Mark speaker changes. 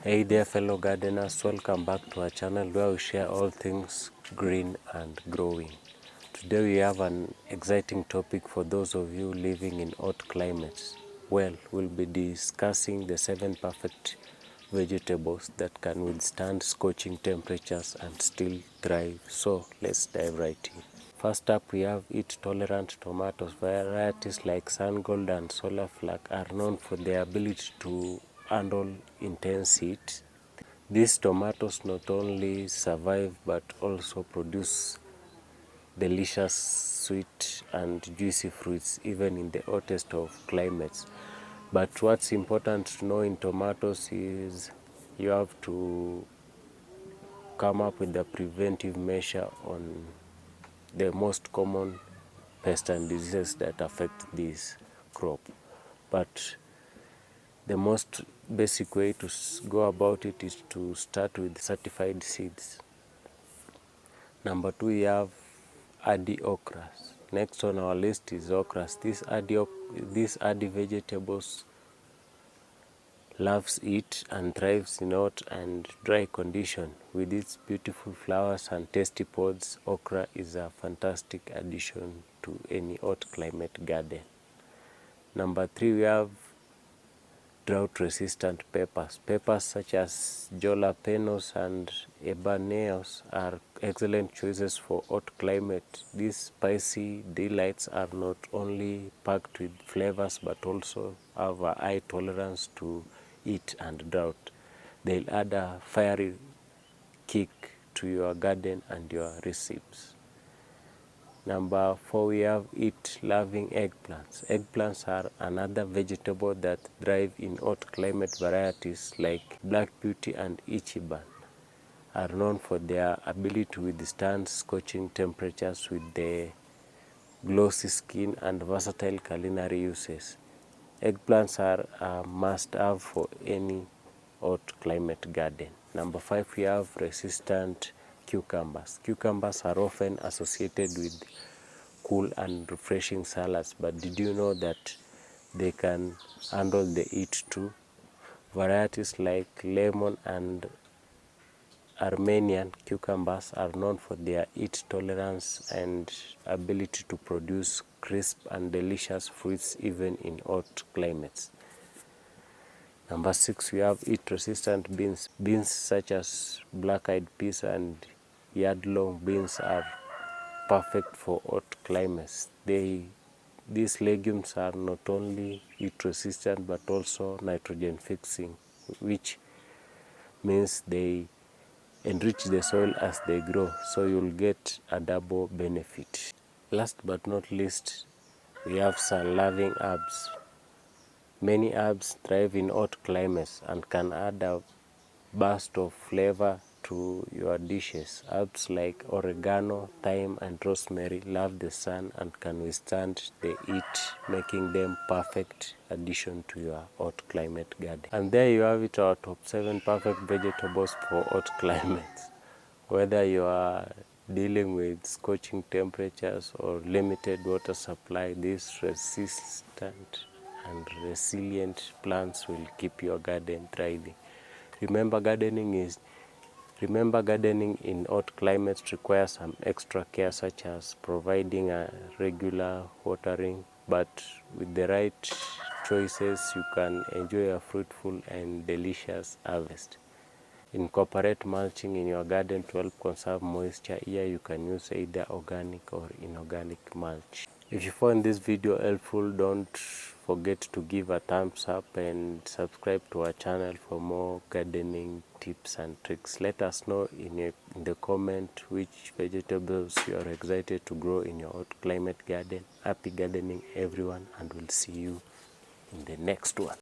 Speaker 1: Hey there fellow gardeners, welcome back to our channel where we share all things green and growing. Today we have an exciting topic for those of you living in hot climates. Well, we'll be discussing the 7 perfect vegetables that can withstand scorching temperatures and still thrive. So let's dive right in. First up, we have heat-tolerant tomatoes. Varieties like Sun Gold and Solar Flag are known for their ability to handle intense heat. These tomatoes not only survive but also produce delicious, sweet and juicy fruits even in the hottest of climates. But what's important to know in tomatoes is you have to come up with a preventive measure on the most common pests and diseases that affect this crop. But the most basic way to go about it is to start with certified seeds. Number 2, we have hardy okras. Next on our list is okras. These hardy vegetables loves heat and thrives in hot and dry condition. With its beautiful flowers and tasty pods, okra is a fantastic addition to any hot climate garden. Number 3, we have drought-resistant peppers. Peppers such as jalapenos and habaneros are excellent choices for hot climate. These spicy delights are not only packed with flavors but also have a high tolerance to heat and drought. They'll add a fiery kick to your garden and your recipes. Number 4, we have heat-loving eggplants. Eggplants are another vegetable that thrive in hot climate. Varieties like Black Beauty and Ichiban are known for their ability to withstand scorching temperatures with their glossy skin and versatile culinary uses. Eggplants are a must-have for any hot climate garden. Number 5, we have resistant cucumbers. Cucumbers are often associated with cool and refreshing salads, but did you know that they can handle the heat too? Varieties like lemon and Armenian cucumbers are known for their heat tolerance and ability to produce crisp and delicious fruits even in hot climates. Number 6, we have heat-resistant beans. Beans such as black-eyed peas and yard-long beans are perfect for hot climates. These legumes are not only heat-resistant but also nitrogen-fixing, which means they enrich the soil as they grow, so you'll get a double benefit. Last but not least, we have sun-loving herbs. Many herbs thrive in hot climates and can add a burst of flavor to your dishes. Herbs like oregano, thyme and rosemary love the sun and can withstand the heat, making them perfect addition to your hot climate garden. And there you have it, our top 7 perfect vegetables for hot climates. Whether you are dealing with scorching temperatures or limited water supply, these resistant and resilient plants will keep your garden thriving. Remember, gardening in hot climates requires some extra care, such as providing a regular watering, but with the right choices you can enjoy a fruitful and delicious harvest. Incorporate mulching in your garden to help conserve moisture. Here you can use either organic or inorganic mulch. If you found this video helpful, don't forget to give a thumbs up and subscribe to our channel for more gardening tips and tricks. Let us know in the comment which vegetables you are excited to grow in your hot climate garden. Happy gardening everyone, and we'll see you in the next one.